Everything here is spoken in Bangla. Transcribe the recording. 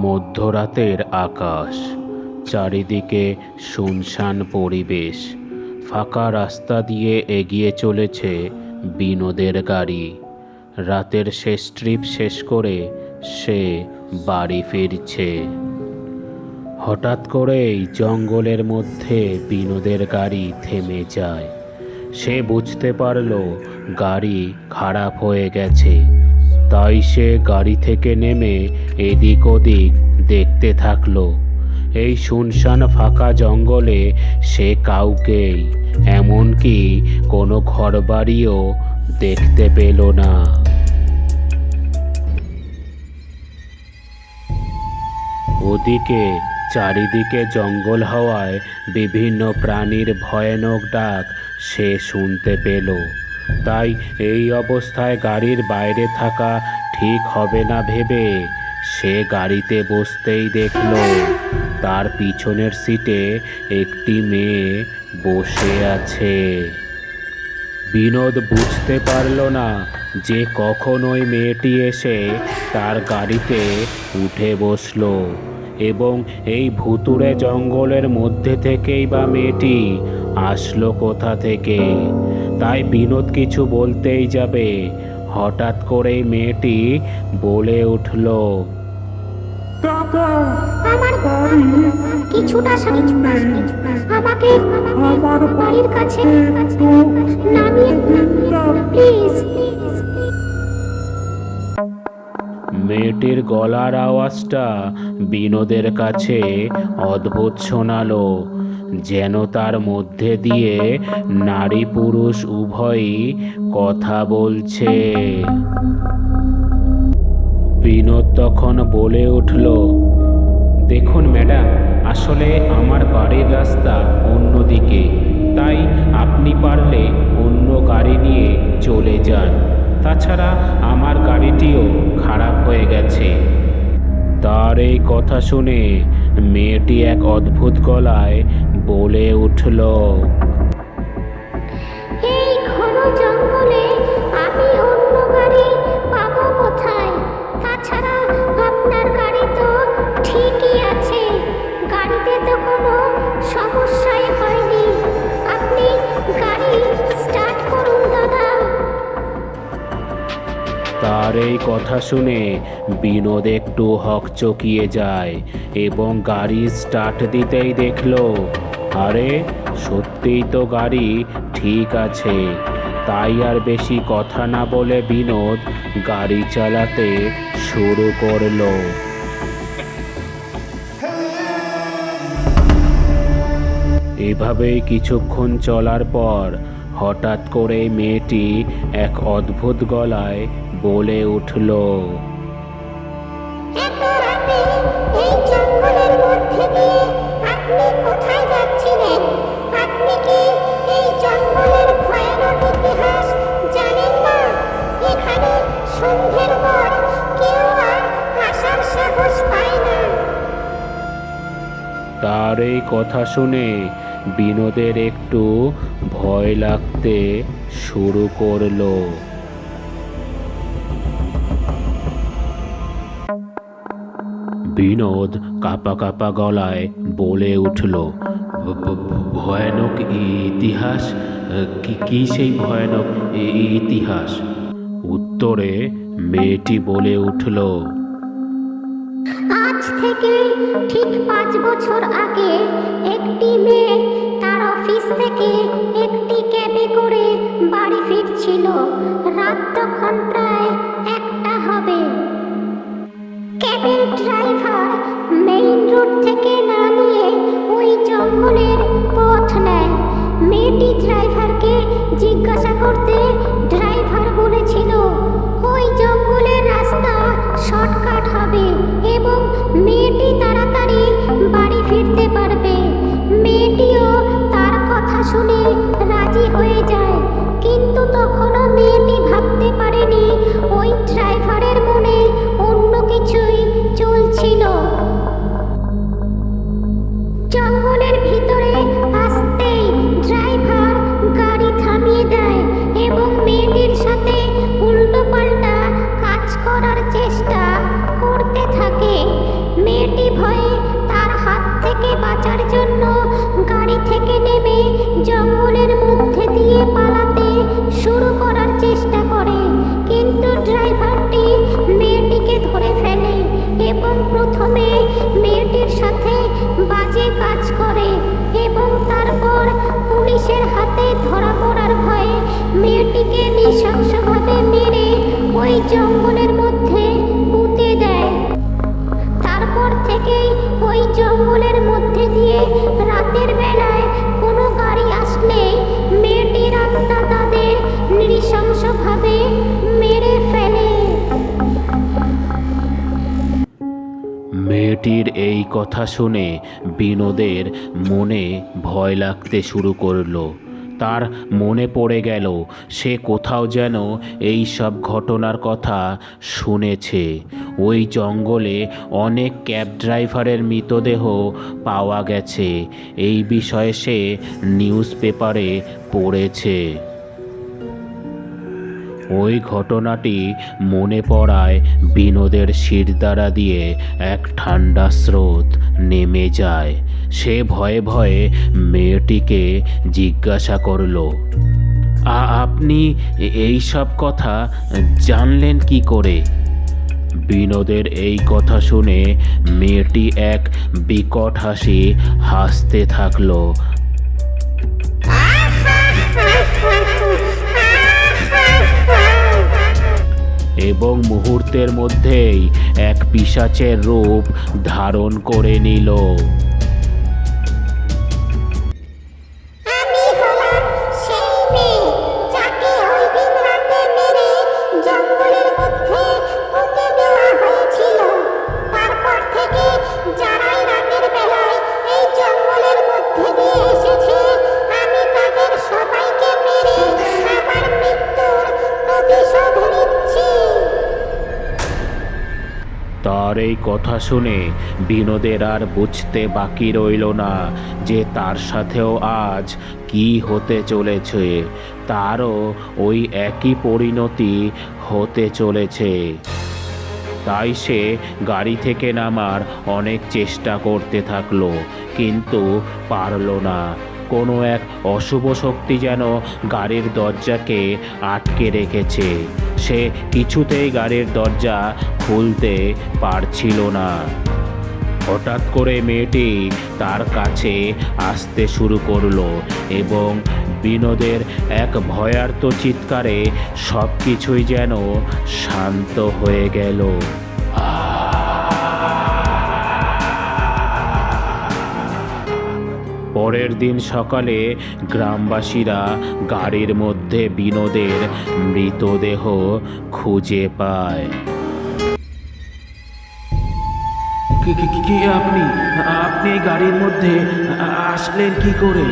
মধ্যরাতের আকাশ, চারিদিকে শুনশান পরিবেশ। ফাঁকা রাস্তা দিয়ে এগিয়ে চলেছে বিনোদের গাড়ি। রাতের শেষ ট্রিপ শেষ করে সে বাড়ি ফিরছে। হঠাৎ করেই জঙ্গলের মধ্যে বিনোদের গাড়ি থেমে যায়। সে বুঝতে পারল গাড়ি খারাপ হয়ে গেছে। তাই সে গাড়ি থেকে নেমে এদিক ওদিক দেখতে থাকলো। এই শুনশান ফাঁকা জঙ্গলে সে কাউকেই, এমনকি কোনো ঘরবাড়িও দেখতে পেল না। ওদিকে চারিদিকে জঙ্গল হওয়ায় বিভিন্ন প্রাণীর ভয়ানক ডাক সে শুনতে পেল। তাই এই অবস্থায় গাড়ির বাইরে থাকা ঠিক হবে না ভেবে সে গাড়িতে বসতেই দেখল তার পিছনের সিটে একটি মেয়ে বসে আছে। বিনোদ বুঝতে পারল না যে কখন ওই মেয়েটি এসে তার গাড়িতে উঠে বসলো এবং এই ভুতুড়ে জঙ্গলের মধ্যে থেকেই বা মেয়েটি আসলো কোথা থেকে। তাই বিনোদ কিছু বলতেই যাবে, হঠাৎ করেই মেয়েটি বলে উঠল, আমার বাড়ি কিছুটা সামনে, আমাকে আমার বাড়ির কাছে নামিয়ে প্লিজ। মেয়েটির গলার আওয়াজটা বিনোদের কাছে অদ্ভুত শোনালো, যেন তার মধ্যে দিয়ে নারী পুরুষ উভয়ই কথা বলছে। বিনোদ তখন বলে উঠল, দেখুন ম্যাডাম, আসলে আমার বাড়ির রাস্তা অন্যদিকে, তাই আপনি পারলে অন্য গাড়ি নিয়ে চলে যান। তাছাড়া আমার গাড়িটিও খারাপ হয়ে গেছে। তার এই কথা শুনে মেয়েটি এক অদ্ভুত গলায় বলে উঠল, এই ঘন জঙ্গলে আমি অন্য গাড়ি পাবো কোথায়? তাছাড়া আপনার গাড়ি তো ঠিকই আছে, গাড়িতে তো কোনো সমস্যাই হয়নি। আপনি গাড়ি স্টার্ট করুন দাদা। তার এই কথা শুনে বিনোদ একটু হকচকিয়ে যায় এবং গাড়ি স্টার্ট দিতেই দেখলো, আরে সত্যিই তো গাড়ি ঠিক আছে। তাই আর বেশি কথা না বলে বিনোদ গাড়ি চালাতে শুরু করলো। এভাবেই কিছুক্ষণ চলার পর হঠাৎ করে মেয়েটি এক অদ্ভুত গলায় বলে উঠল, এত রাতে এই জঙ্গলের মধ্যে দিয়ে আপনি কোথায় যাচ্ছিলেন? আপনি কি এই জঙ্গলের ভয়ানক ইতিহাস জানেন না? এখানে সন্ধ্যের পর কেউ আর আসার সাহস পায় না। তার এই কথা শুনে বিনোদের একটু ভয় লাগতে শুরু করলো। বিনোদ কাঁপা কাঁপা গলায় বলে উঠল, ভয়ানক ইতিহাস? কি সেই ভয়ানক ইতিহাস? উত্তরে মেয়েটি বলে উঠল, আজ থেকে ঠিক 5 বছর আগে একটি মেয়ে তার অফিস থেকে একটি ক্যাবে করে বাড়ি ফিরছিল। রাত তখন প্রায় 1টা হবে। ক্যাবের ড্রাইভার মেইন রোড থেকে নামিয়ে ওই জঙ্গলের পথ নেয়। মেয়েটি ড্রাইভারকে জিজ্ঞাসা করতে ড্রাইভার বলেছিল ওই জঙ্গলের রাস্তা শর্টকাট হবে এবং মেয়েটি তাড়াতাড়ি বাড়ি ফিরতে পারবে। মেয়েটিও তার কথা শুনে রাজি হয়ে যায়, কিন্তু তখনও মেয়েটি ভাবতে পারেনি ওই ড্রাইভারের মনে অন্য কিছু চেষ্টা করতে থাকে। মেয়েটি ভয়ে তার হাত থেকে বাঁচার জন্য গাড়ি থেকে নেমে জঙ্গলের মধ্যে দিয়ে পালাতে শুরু করার চেষ্টা করে, কিন্তু ড্রাইভারটি মেয়েটিকে ধরে ফেলে এবং প্রথমে মেয়েটির সাথে বাজে কাজ করে এবং তারপর পুলিশের হাতে ধরা পড়ার ভয়ে মেয়েটিকে নৃশংসভাবে মেরে ওই জঙ্গলের মধ্যে পুঁতে দেয়। তারপর থেকেই ওই জঙ্গলের মধ্যে দিয়ে রাতের বেলায় কোনো গাড়ি আসলে মেয়েটির আত্মা তাদের নৃশংসভাবে মেরে ফেলে। মেয়েটির এই কথা শুনে বিনোদের মনে ভয় লাগতে শুরু করলো। তার মনে পড়ে গেল সে কোথাও যেন এই সব ঘটনার কথা শুনেছে। ওই জঙ্গলে অনেক ক্যাব ড্রাইভারের মৃতদেহ পাওয়া গেছে, এই বিষয়ে সে নিউজ পেপারে পড়েছে। ওই ঘটনাটি মনে পড়ায় বিনোদের শিরদাঁড়া দিয়ে এক ঠান্ডা স্রোত নেমে যায়। সে ভয়ে ভয়ে মেয়েটিকে জিজ্ঞাসা করলো, আপনি এই সব কথা জানলেন কি করে? বিনোদের এই কথা শুনে মেয়েটি এক বিকট হাসি হাসতে থাকলো। এবং মুহূর্তের মধ্যেই এক পিশাচের রূপ ধারণ করে নিল। আমি হলাম সেই মেয়ে যাকে ওই দিন রাতে মেরে জঙ্গলের মধ্যে পুঁতে দেওয়া হয়েছিল। তারপর থেকে যারাই রাতের বেলায় এই জঙ্গলের মধ্যে দিয়ে এসেছে, আমি তাদের সবাইকে মেরে আমার মৃত্যুর প্রতিশোধ নিচ্ছি। তার এই কথা শুনে বিনোদের আর বুঝতে বাকি রইল না যে তার সাথেও আজ কি হতে চলেছে। তারও ওই একই পরিণতি হতে চলেছে। তাই সে গাড়ি থেকে নামার অনেক চেষ্টা করতে থাকলো, কিন্তু পারল না। কোনো এক অশুভ শক্তি যেন গাড়ির দরজাকে আটকে রেখেছে। সে কিছুতেই গাড়ির দরজা খুলতে পারছিল না। হঠাৎ করে মেয়েটি তার কাছে আসতে শুরু করলো এবং বিনোদের এক ভয়ার্ত চিৎকারে সব কিছুই যেন শান্ত হয়ে গেল। পরের দিন সকালে গ্রামবাসীরা গাড়ির মধ্যে বিনোদের মৃতদেহ খুঁজে পায়। কে আপনি? আপনি এই গাড়ির মধ্যে আসলেন কি করে?